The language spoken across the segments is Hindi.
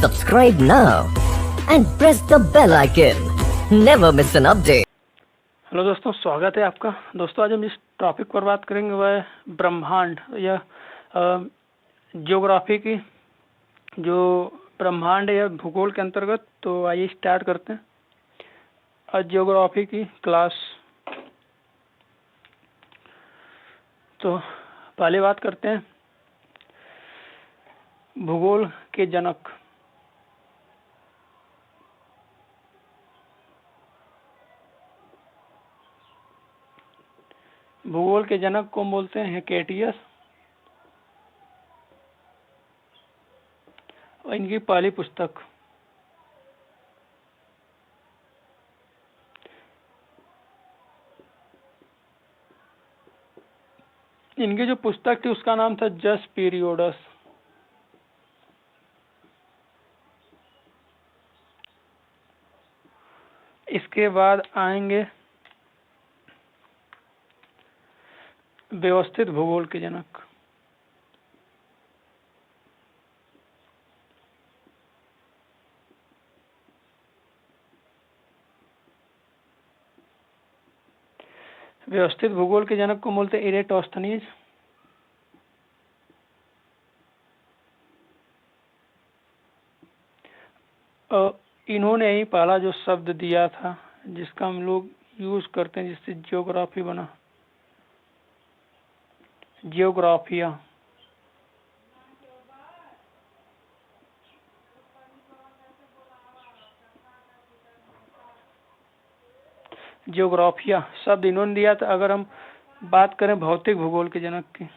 Subscribe now and press the bell icon. Never miss an update. Hello दोस्तों, स्वागत है आपका। दोस्तों, आज हम जिस टॉपिक पर बात करेंगे वह है ब्रह्मांड या जियोग्राफी की, जो ब्रह्मांड या भूगोल के अंतर्गत। तो आइए स्टार्ट करते हैं आज जियोग्राफी की क्लास। तो पहले बात करते हैं भूगोल के जनक। भूगोल के जनक को बोलते हैं हेकेटियस। और इनकी पहली पुस्तक इनकी जो पुस्तक थी उसका नाम था जस पीरियोडस। इसके बाद आएंगे व्यवस्थित भूगोल के जनक। व्यवस्थित भूगोल के जनक को बोलते इरेटोस्थनीज। इन्होंने ही पहला जो शब्द दिया था जिसका हम लोग यूज करते हैं, जिससे जियोग्राफी बना, जियोग्राफिया। जियोग्राफिया शब्द इन्होंने दिया था। अगर हम बात करें भौतिक भूगोल के जनक की,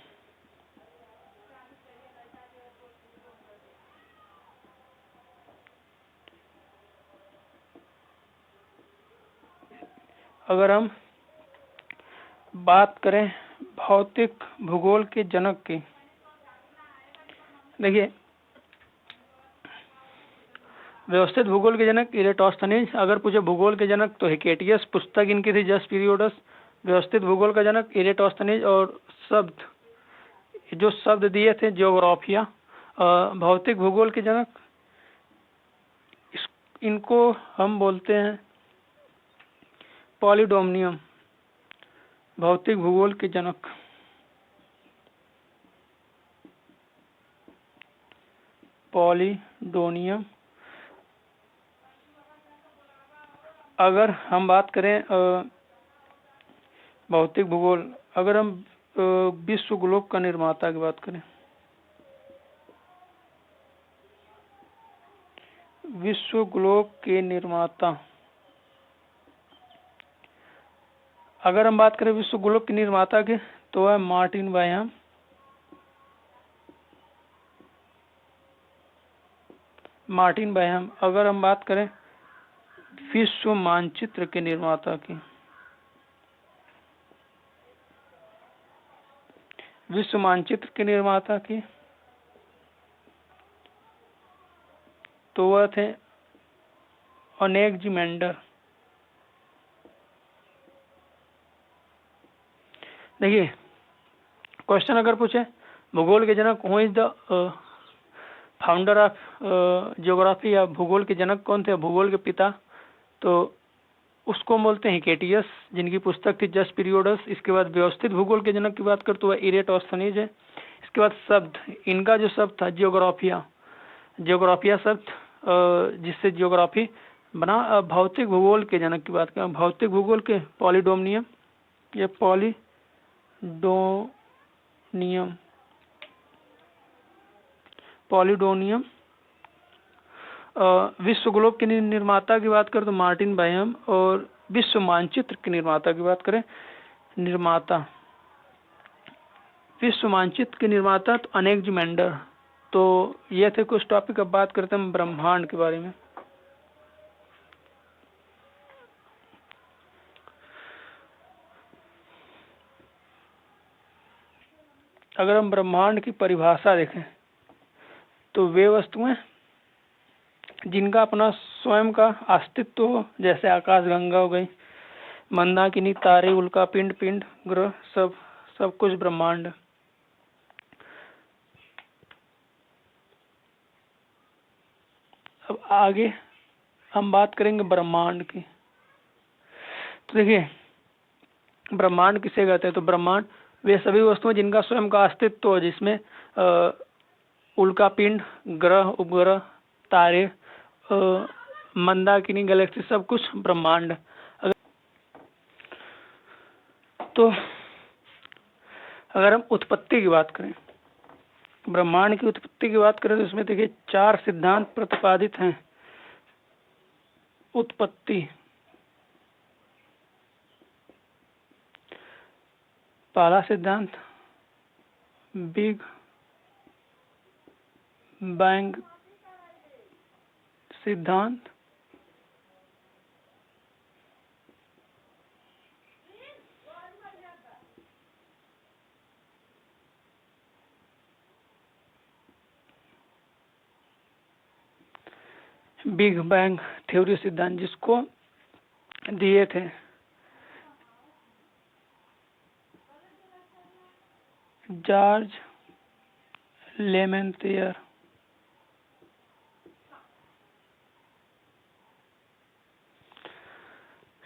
अगर हम बात करें भौतिक भूगोल के जनक की, देखिए व्यवस्थित भूगोल के जनक इरेटोस्थनीज। अगर पूछे भूगोल के जनक तो हेकेटियस, पुस्तक इनकी थी जस पीरियोडस। व्यवस्थित भूगोल का जनक इरेटोस्थनीज, और शब्द जो शब्द दिए थे जियोग्राफिया। भौतिक भूगोल के जनक इनको हम बोलते हैं पॉलीडोमनियम। भौतिक भूगोल के जनक पॉलीडोनियम। अगर हम बात करें भौतिक भूगोल, अगर हम विश्व ग्लोब का निर्माता की बात करें, विश्व ग्लोब के निर्माता, अगर हम बात करें विश्व ग्लोब के निर्माता के, तो है मार्टिन बायहम। मार्टिन बायहम। अगर हम बात करें विश्व मानचित्र के निर्माता की, विश्व मानचित्र के निर्माता की, तो वह थे अनेक्जिमेंडर। देखिए क्वेश्चन अगर पूछे भूगोल के जनक who is the founder of geography, या भूगोल के जनक कौन थे, भूगोल के पिता, तो उसको बोलते हैं हेकेटियस, जिनकी पुस्तक थी जस पीरियोडस। इसके बाद व्यवस्थित भूगोल के जनक की बात कर तो वह इरेटोस्थनीज है। इसके बाद शब्द, इनका जो शब्द था जियोग्राफिया, जियोग्राफिया शब्द जिससे जियोग्राफी बना। भौतिक भूगोल के जनक की बात करें, भौतिक भूगोल के पॉलीडोमनियम, ये पॉलीडोनियम। विश्व ग्लोब के निर्माता की बात करें तो मार्टिन बायहम, और विश्व मानचित्र के निर्माता की बात करें, विश्व मानचित्र के निर्माता तो अनेक्जिमेंडर। तो ये थे कुछ टॉपिक। अब बात करते हैं ब्रह्मांड के बारे में। अगर हम ब्रह्मांड की परिभाषा देखें तो वे वस्तुएं जिनका अपना स्वयं का अस्तित्व हो, जैसे आकाशगंगा हो गई, मंदाकिनी, तारे, उल्का पिंड, ग्रह, सब कुछ ब्रह्मांड। अब आगे हम बात करेंगे ब्रह्मांड की। तो देखिए ब्रह्मांड किसे कहते हैं? तो ब्रह्मांड वे सभी वस्तुएं जिनका स्वयं का अस्तित्व हो, जिसमें उल्कापिंड, ग्रह, उपग्रह, तारे, मंदाकिनी, गैलेक्सी, सब कुछ ब्रह्मांड। तो अगर हम उत्पत्ति की बात करें, ब्रह्मांड की उत्पत्ति की बात करें, तो इसमें देखिए 4 सिद्धांत प्रतिपादित हैं। उत्पत्ति, पहला सिद्धांत बिग बैंग सिद्धांत, बिग बैंग थ्योरी सिद्धांत, जिसको दिए थे जॉर्ज लेमेंथियर।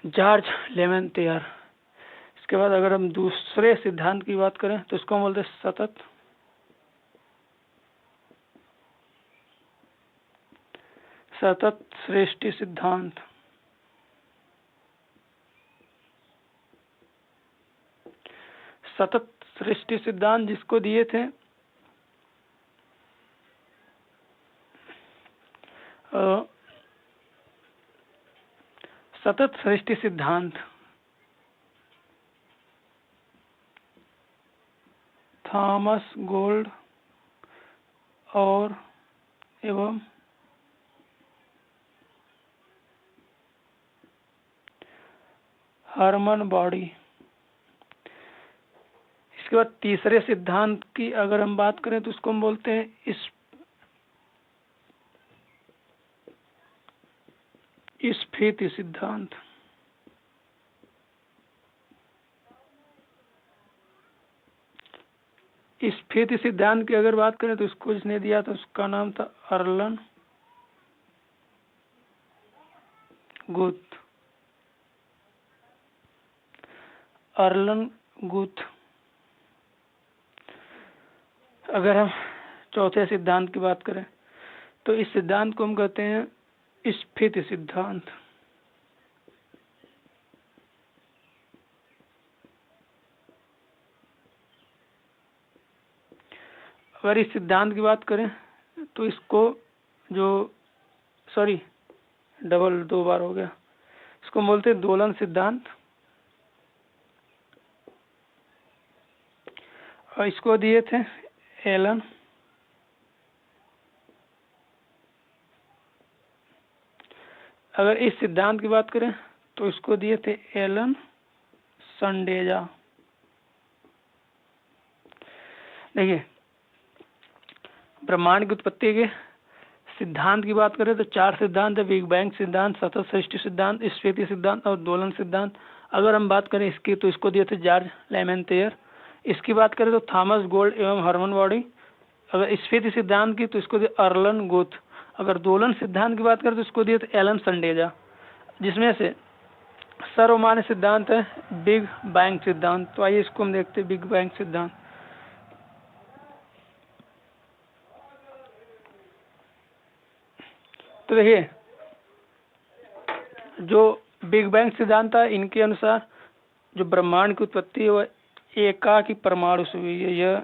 जॉर्ज लेमेंथियर। इसके बाद अगर हम दूसरे सिद्धांत की बात करें तो इसको हम बोलते हैं सतत सृष्टि सिद्धांत। सतत सृष्टि सिद्धांत जिसको दिए थे सतत सृष्टि सिद्धांत थॉमस गोल्ड और एवं हर्मन बॉडी। इसके बाद तीसरे सिद्धांत की अगर हम बात करें तो उसको हम बोलते हैं स्फीति सिद्धांत। स्फीति सिद्धांत की अगर बात करें तो इसको जिसने दिया था उसका नाम था अर्लन गुथ। अर्लन गुथ। अगर हम चौथे सिद्धांत की बात करें तो इस सिद्धांत को हम कहते हैं स्फीति सिद्धांत। अगर इस सिद्धांत की बात करें तो इसको डबल 2 बार हो गया, इसको बोलते हैं दोलन सिद्धांत। और इसको दिए थे एलन अगर इस सिद्धांत की बात करें तो इसको दिए थे एलन संडेजा। देखिए ब्रह्मांड की उत्पत्ति के सिद्धांत की बात करें तो 4 सिद्धांत है, बिग बैंग सिद्धांत, सतत सृष्टि सिद्धांत, स्फीति सिद्धांत और दोलन सिद्धांत। अगर हम बात करें इसकी तो इसको दिए थे जॉर्ज लेमेंथियर। इसकी बात करें तो थॉमस गोल्ड एवं हर्मन बॉडी। अगर स्फीति सिद्धांत की तो इसको दिए अर्लन गुथ। अगर दोलन सिद्धांत की बात करें तो इसको दिए थे एलन संडेजा। जिसमें से सर्वमान्य सिद्धांत है बिग बैंग सिद्धांत। तो आइए इसको हम देखते हैं बिग बैंग सिद्धांत। तो देखिए जो बिग बैंग सिद्धांत था इनके अनुसार जो ब्रह्मांड की उत्पत्ति है वह एकाकी परमाणु से हुई है। यह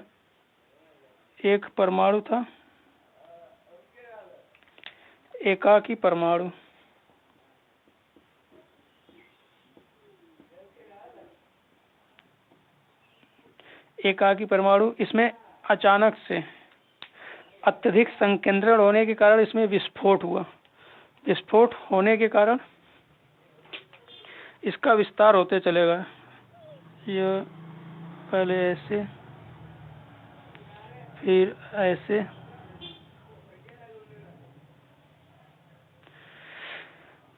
एक परमाणु था, एकाकी परमाणु। एकाकी परमाणु, इसमें अचानक से अत्यधिक संकेंद्रण होने के कारण इसमें विस्फोट हुआ। विस्फोट होने के कारण इसका विस्तार होते चलेगा। यह पहले ऐसे फिर ऐसे,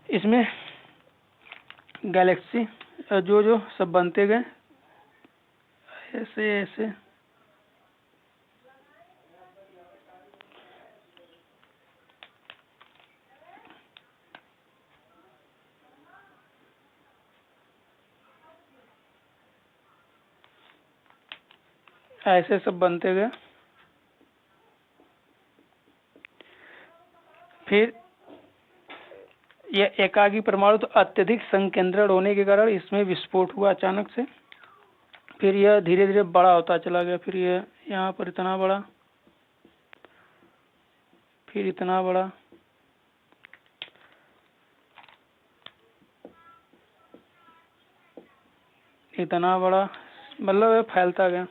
इसमें गैलेक्सी जो सब बनते गए ऐसे ऐसे। ऐसे सब बनते गए। फिर यह एकाकी परमाणु तो अत्यधिक संकेंद्रण होने के कारण इसमें विस्फोट हुआ अचानक से। फिर यह धीरे धीरे बड़ा होता चला गया। फिर यह यहाँ पर इतना बड़ा, फिर इतना बड़ा, इतना बड़ा, मतलब यह फैलता गया।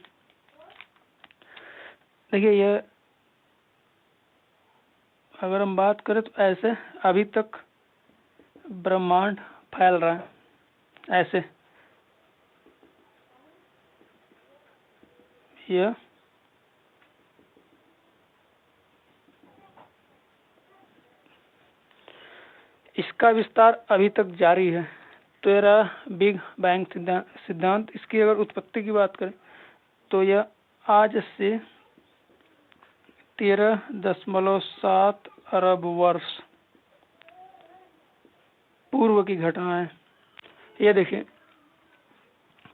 देखिए यह अगर हम बात करें तो ऐसे अभी तक ब्रह्मांड फैल रहा है। ऐसे यह इसका विस्तार अभी तक जारी है। तो यह रहा बिग बैंग सिद्धांत। इसकी अगर उत्पत्ति की बात करें तो यह आज से 13.7 अरब वर्ष पूर्व की घटना है। ये देखिए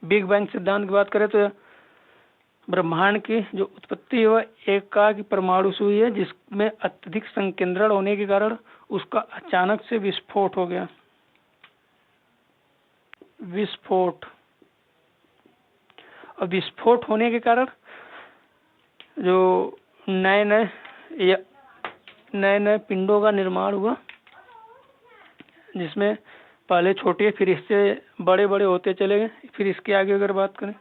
बिग बैंग सिद्धांत की बात करें तो ब्रह्मांड की जो उत्पत्ति है वह एकाकी परमाणु से हुई है, जिसमें अत्यधिक संकेंद्रण होने के कारण उसका अचानक से विस्फोट हो गया। विस्फोट, और विस्फोट होने के कारण जो नए नए पिंडों का निर्माण हुआ, जिसमें पहले छोटे फिर इससे बड़े बड़े होते चले गए। फिर इसके आगे अगर बात करें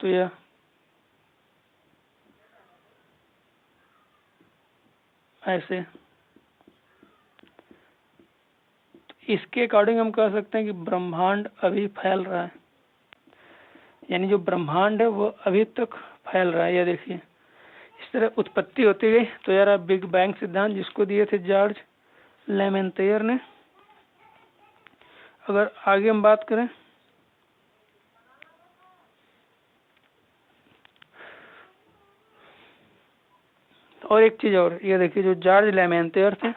तो यह ऐसे, तो इसके अकॉर्डिंग हम कह सकते हैं कि ब्रह्मांड अभी फैल रहा है। यानी जो ब्रह्मांड है वो अभी तक फैल रहा है। यह देखिए इस तरह उत्पत्ति होती गई। तो यार बिग बैंग सिद्धांत जिसको दिए थे जॉर्ज लेमेंतेयर ने। अगर आगे हम बात करें और एक चीज और, ये देखिए जो जॉर्ज लेमेंतेयर थे,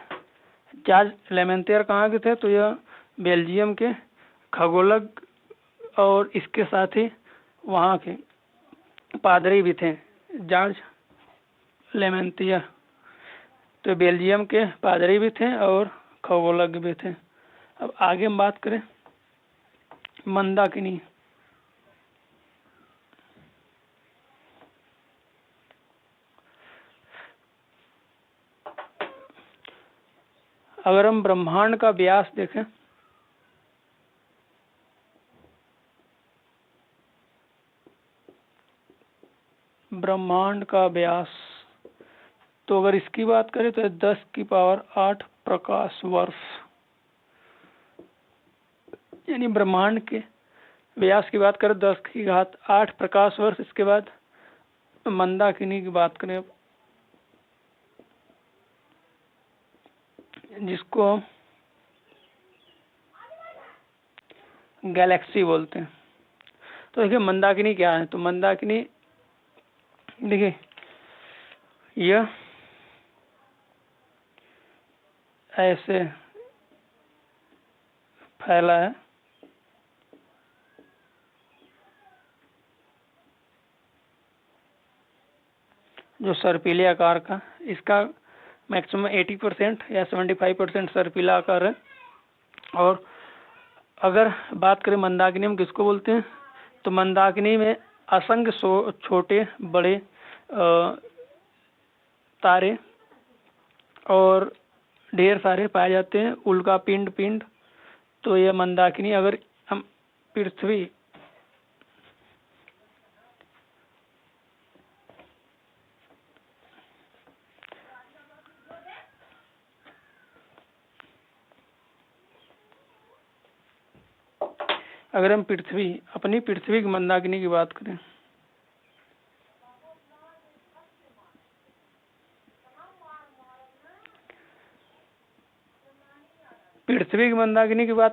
जॉर्ज लेमेंतेयर कहाँ के थे तो यह बेल्जियम के खगोलज्ञ और इसके साथ ही वहाँ के पादरी भी थे। जॉर्ज लेमेंतियर तो बेल्जियम के पादरी भी थे और खगोलज्ञ भी थे। अब आगे हम बात करें मंदाकिनी। अगर हम ब्रह्मांड का व्यास देखें ब्रह्मांड का व्यास, तो अगर इसकी बात करें तो 10⁸ प्रकाश वर्ष, यानी ब्रह्मांड के व्यास की बात करें 10⁸ प्रकाश वर्ष। इसके बाद मंदाकिनी की बात करें जिसको गैलेक्सी बोलते हैं। तो देखिए मंदाकिनी क्या है, तो मंदाकिनी देखिए यह ऐसे फैला है। जो सर्पिले आकार का, इसका मैक्सिमम 80% या 75% सर्पिला आकार है। और अगर बात करें मंदाकिनी में किसको बोलते हैं, तो मंदाकिनी में असंख्य छोटे बड़े तारे और ढेर सारे पाए जाते हैं, उल्का पिंड। तो यह मंदाकिनी, अगर हम पृथ्वी अपनी पृथ्वी की मंदाकिनी की बात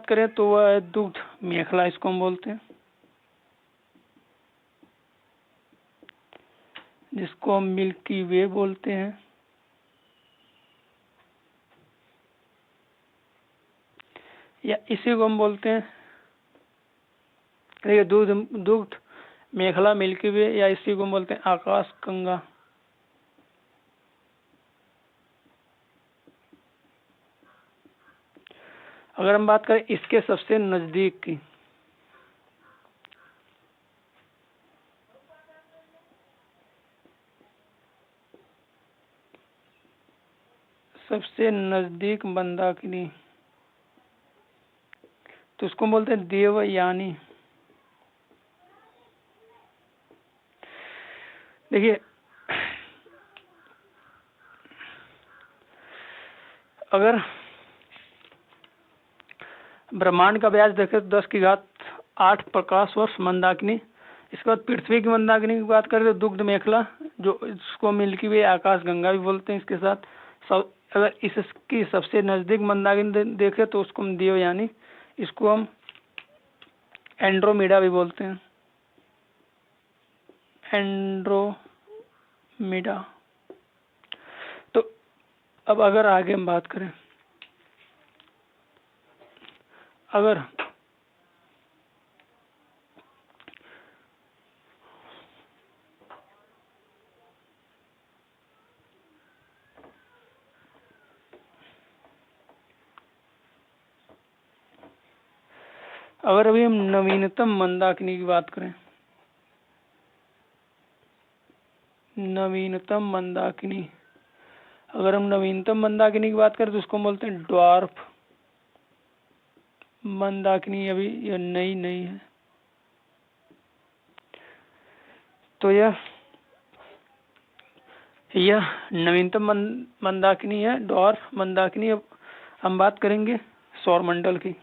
करें तो वह दुग्ध मेखला इसको हम बोलते हैं, जिसको हम मिल्की वे बोलते हैं। या इसी को हम बोलते हैं, देखिए दुग्ध मेखला, मिल्की वे, या इसी को बोलते हैं आकाश गंगा। अगर हम बात करें इसके सबसे नजदीक की, सबसे नजदीक मंदाकिनी, तो उसको बोलते हैं देवयानी। देखिए, अगर ब्रह्मांड का व्यास देखें तो 10⁸ प्रकाश वर्ष मंदाकिनी। इसके बाद पृथ्वी की मंदाकिनी की बात करें तो दुग्ध मेखला, जो इसको मिल्की वे, आकाश गंगा भी बोलते हैं। इसके साथ अगर इसकी सबसे नजदीक मंदाकिनी देखें तो उसको हम देवयानी, इसको हम एंड्रोमीडा भी बोलते हैं, एंड्रोमीडा। तो अब अगर आगे हम बात करें, अगर अभी हम नवीनतम मंदाकिनी की बात करें, नवीनतम मंदाकिनी, अगर हम नवीनतम मंदाकिनी की बात करें तो उसको बोलते हैं ड्वार्फ मंदाकिनी। अभी यह नई है, तो यह नवीनतम मंदाकिनी है, ड्वार्फ मंदाकिनी। अब हम बात करेंगे सौरमंडल की।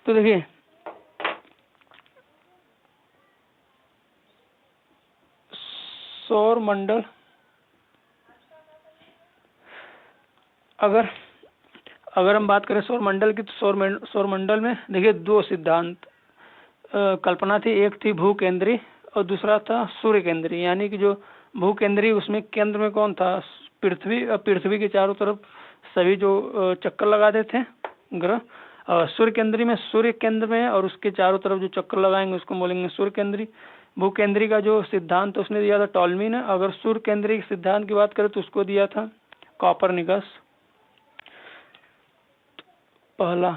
तो देखिए, सौरमंडल, अगर हम बात करें सौरमंडल की, तो सौरमंडल में देखिए 2 सिद्धांत कल्पना थी। एक थी भू केंद्री और दूसरा था सूर्य केंद्री। यानी कि जो भू केंद्री, उसमें केंद्र में कौन था? पृथ्वी। और पृथ्वी के चारों तरफ सभी जो चक्कर लगाते थे ग्रह। और सूर्य केंद्री में सूर्य केंद्र में और उसके चारों तरफ जो चक्कर लगाएंगे उसको बोलेंगे सूर्य केंद्री। भू केंद्री का जो सिद्धांत उसने दिया था टॉलमी ने। अगर सूर्य केंद्री सिद्धांत की बात करें तो उसको दिया था कॉपरनिकस पहला।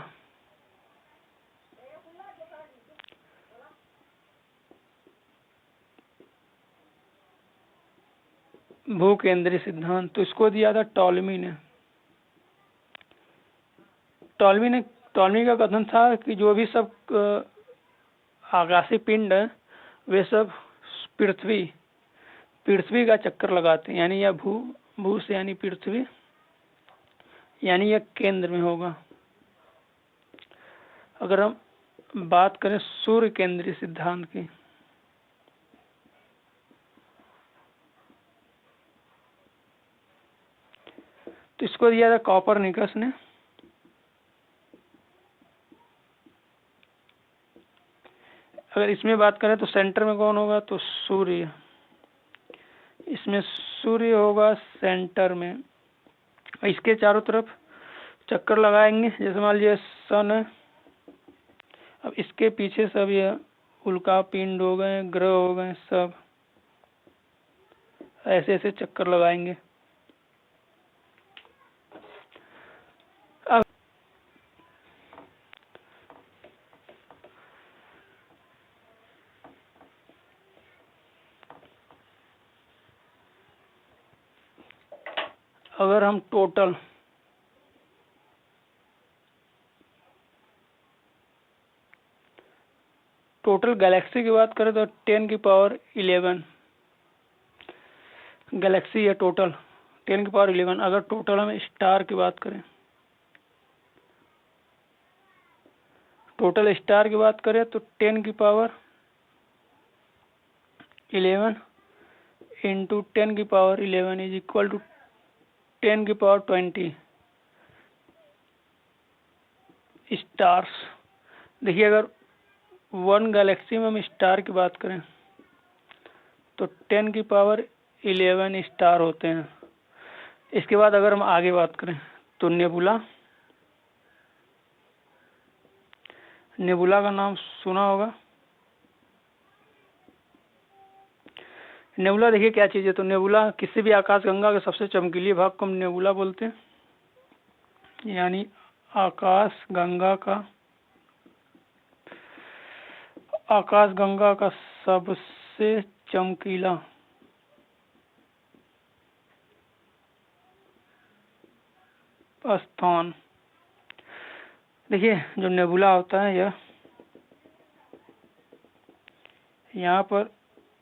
भू केंद्रीय सिद्धांत तो इसको दिया था टॉलमी ने। टॉलमी का कथन था कि जो भी सब आकाशीय पिंड है वे सब पृथ्वी का चक्कर लगाते हैं। यानी यह भू से यानी पृथ्वी, यानी यह केंद्र में होगा। अगर हम बात करें सूर्य केंद्रीय सिद्धांत की, तो इसको दिया था कॉपरनिकस ने। अगर इसमें बात करें तो सेंटर में कौन होगा? तो सूर्य। इसमें सूर्य होगा सेंटर में। इसके चारों तरफ चक्कर लगाएंगे। जैसे मान लीजिए सन है, अब इसके पीछे सब ये उल्का पिंड हो गए, ग्रह हो गए, सब ऐसे ऐसे चक्कर लगाएंगे। अब अगर हम टोटल गैलेक्सी की बात करें तो 10⁻11 गैलेक्सी है टोटल, 10⁻11। अगर टोटल हम स्टार की बात करें, टोटल स्टार की बात करें तो 10⁻11 into 10⁻11 is equal to 10⁻20 stars. देखिए, अगर 1 गैलेक्सी में हम स्टार की बात करें तो 10⁻11 स्टार होते हैं। इसके बाद अगर हम आगे बात करें तो नेबुला नेबुला का नाम सुना होगा। नेबुला देखिए क्या चीज़ है, तो नेबुला किसी भी आकाशगंगा के सबसे चमकीले भाग को हम नेबुला बोलते हैं, यानी आकाशगंगा का सबसे चमकीला स्थान। देखिए जो नेबुला होता है यह यहाँ पर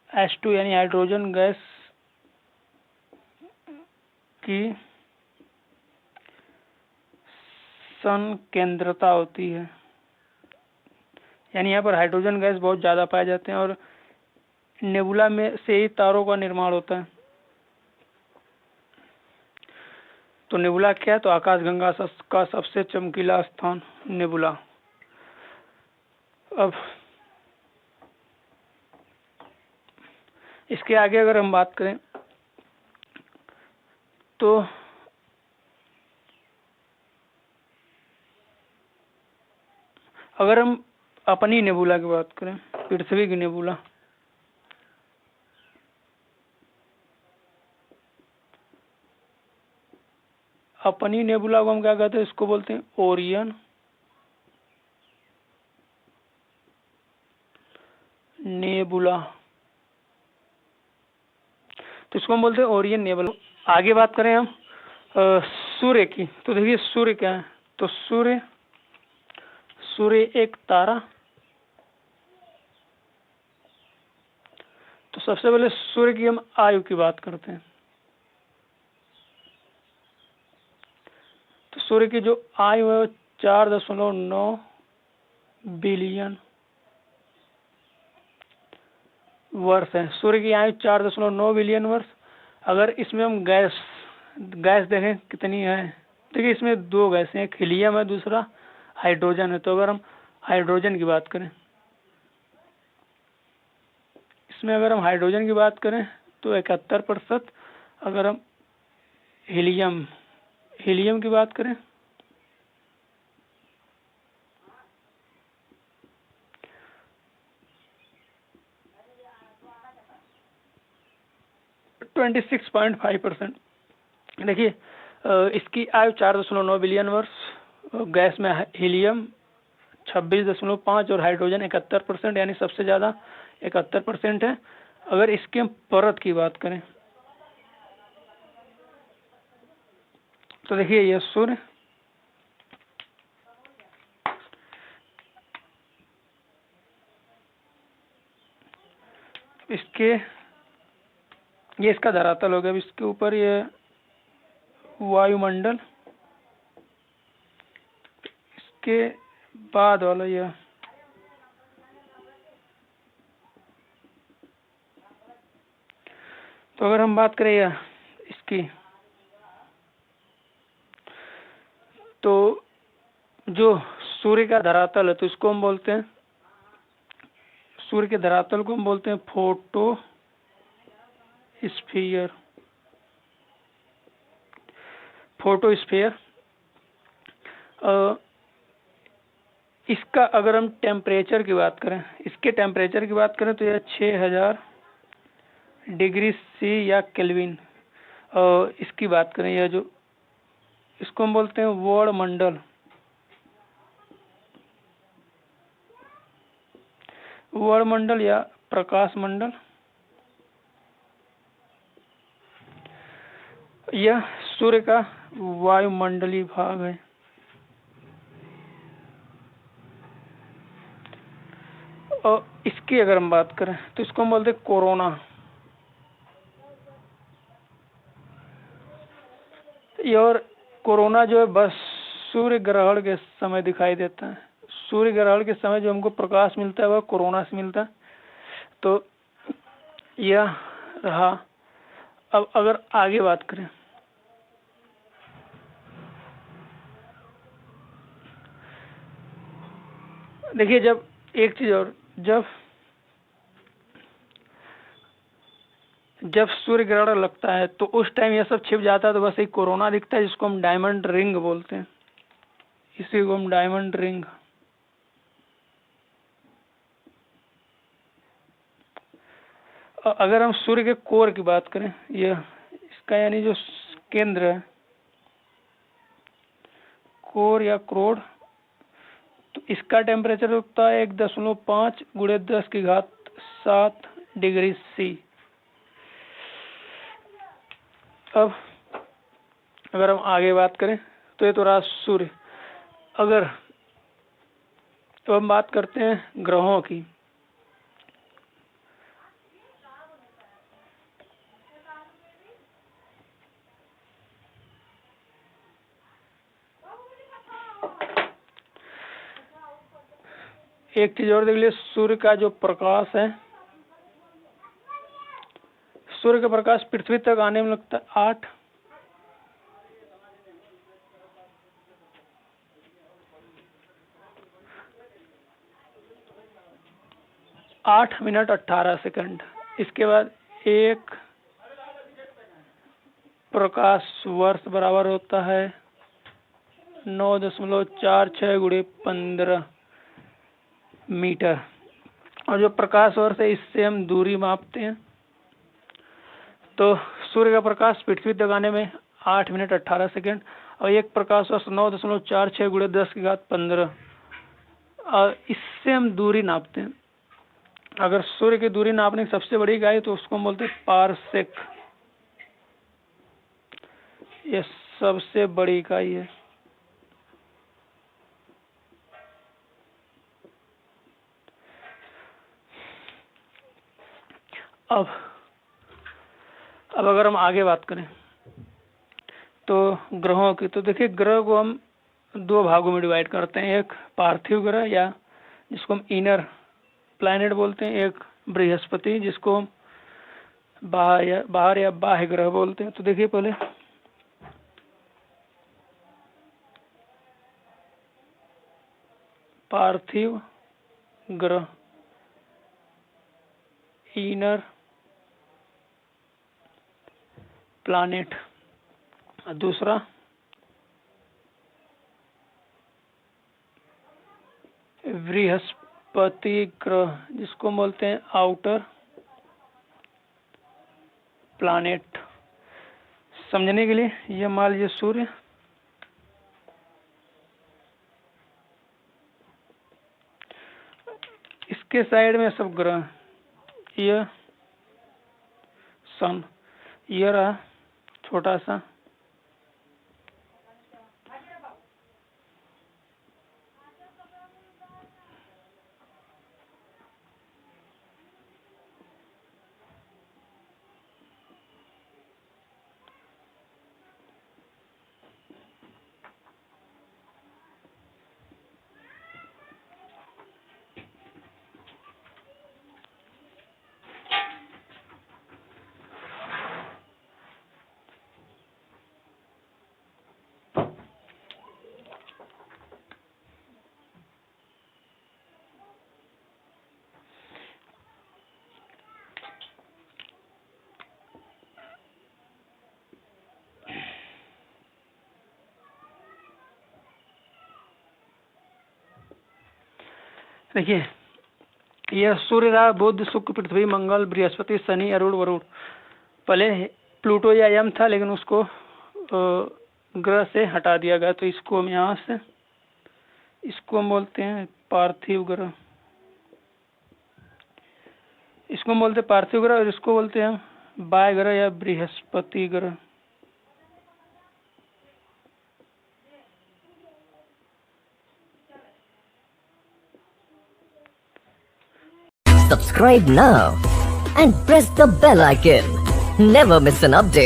H2 यानी हाइड्रोजन गैस की संकेंद्रता होती है, यानी यहाँ पर हाइड्रोजन गैस बहुत ज़्यादा पाए जाते हैं और नेबुला में से ही तारों का निर्माण होता है। तो नेबुला क्या है, तो आकाशगंगा का सबसे चमकीला स्थान नेबुला। अब इसके आगे अगर हम बात करें तो अगर हम अपनी नेबुला की बात करें, पृथ्वी की नेबुला, अपनी नेबुला को हम क्या कहते हैं, इसको बोलते हैं ओरियन नेबुला। तो इसको हम बोलते हैं ओरियन नेबुला। आगे बात करें हम सूर्य की, तो देखिए सूर्य क्या है, तो सूर्य एक तारा। तो सबसे पहले सूर्य की हम आयु की बात करते हैं। तो सूर्य की जो आयु है 4.9 बिलियन वर्ष है। सूर्य की आयु 4.9 बिलियन वर्ष। अगर इसमें हम गैस देखें कितनी है, देखिए इसमें दो गैस हैं, एक हीलियम है, दूसरा हाइड्रोजन है। तो अगर हम हाइड्रोजन की बात करें, इसमें अगर हम हाइड्रोजन की बात करें तो 71%। अगर हम हीलियम की बात करें तो 26.5%। देखिए इसकी आयु 4.9 बिलियन वर्ष, गैस में हीलियम 26.5 और हाइड्रोजन 71%, यानी सबसे ज़्यादा 71% है। अगर इसके हम परत की बात करें तो देखिए यह सूर्य, ये इसका धरातल हो गया। अब इसके ऊपर ये वायुमंडल, इसके बाद वाला यह तो अगर हम बात करें इसकी, तो जो सूर्य का धरातल है तो इसको हम बोलते हैं, सूर्य के धरातल को हम बोलते हैं फोटोस्फीयर। इसका अगर हम टेम्परेचर की बात करें, इसके टेम्परेचर की बात करें तो यह 6000 डिग्री सी या केल्विन। इसकी बात करें, यह जो इसको हम बोलते हैं वर्णमंडल या प्रकाश मंडल। यह सूर्य का वायुमंडलीय भाग है। और इसकी अगर हम बात करें तो इसको हम बोलते हैं कोरोना। और कोरोना जो है बस सूर्य ग्रहण के समय दिखाई देता है। सूर्य ग्रहण के समय जो हमको प्रकाश मिलता है वह कोरोना से मिलता है। तो यह रहा। अब अगर आगे बात करें, देखिए जब एक चीज और, जब सूर्य ग्रहण लगता है तो उस टाइम यह सब छिप जाता है, तो बस एक कोरोना दिखता है जिसको हम डायमंड रिंग बोलते हैं। इसी को हम डायमंड रिंग अगर हम सूर्य के कोर की बात करें, यह इसका यानी जो केंद्र है, कोर या क्रोड, तो इसका टेम्परेचर होता है 1.5 × 10⁻7 डिग्री सी। अब अगर हम आगे बात करें तो ये तो रहा सूर्य। अगर तो हम बात करते हैं ग्रहों की। एक चीज और देख लीजिए, सूर्य का जो प्रकाश है, सूर्य का प्रकाश पृथ्वी तक आने में लगता है 8 मिनट 18 सेकंड। इसके बाद एक प्रकाश वर्ष बराबर होता है 9.46 × 15 मीटर। और जो प्रकाश वर्ष है, इससे हम दूरी मापते हैं। तो सूर्य का प्रकाश पृथ्वी तक आने में 8 मिनट 18 सेकंड और एक प्रकाश वर्ष 9.46 × 10⁻15, और इससे हम दूरी नापते हैं। अगर सूर्य की दूरी नापने की सबसे बड़ी इकाई तो उसको हम बोलते हैं पारसेक। ये सबसे बड़ी इकाई है। अब अगर हम आगे बात करें तो ग्रहों की, तो देखिए ग्रह को हम 2 भागों में डिवाइड करते हैं। एक पार्थिव ग्रह या जिसको हम इनर प्लैनेट बोलते हैं, एक बृहस्पति जिसको हम बाहर या बाह्य ग्रह बोलते हैं। तो देखिए पहले पार्थिव ग्रह, इनर प्लैनेट, दूसरा बृहस्पति ग्रह जिसको बोलते हैं आउटर प्लैनेट। समझने के लिए यह मान लीजिए सूर्य, इसके साइड में सब ग्रह, यह सन, यह रहा छोटा सा, देखिए यह सूर्य रहा, बुध, शुक्र, पृथ्वी, मंगल, बृहस्पति, शनि, अरुण, वरुण। पहले प्लूटो या यम था, लेकिन उसको ग्रह से हटा दिया गया। तो इसको हम यहाँ से, इसको हम बोलते हैं पार्थिव ग्रह, इसको हम बोलते हैं पार्थिव ग्रह, और इसको बोलते हैं बाह्य ग्रह या बृहस्पति ग्रह। Subscribe now and press the bell icon. Never miss an update.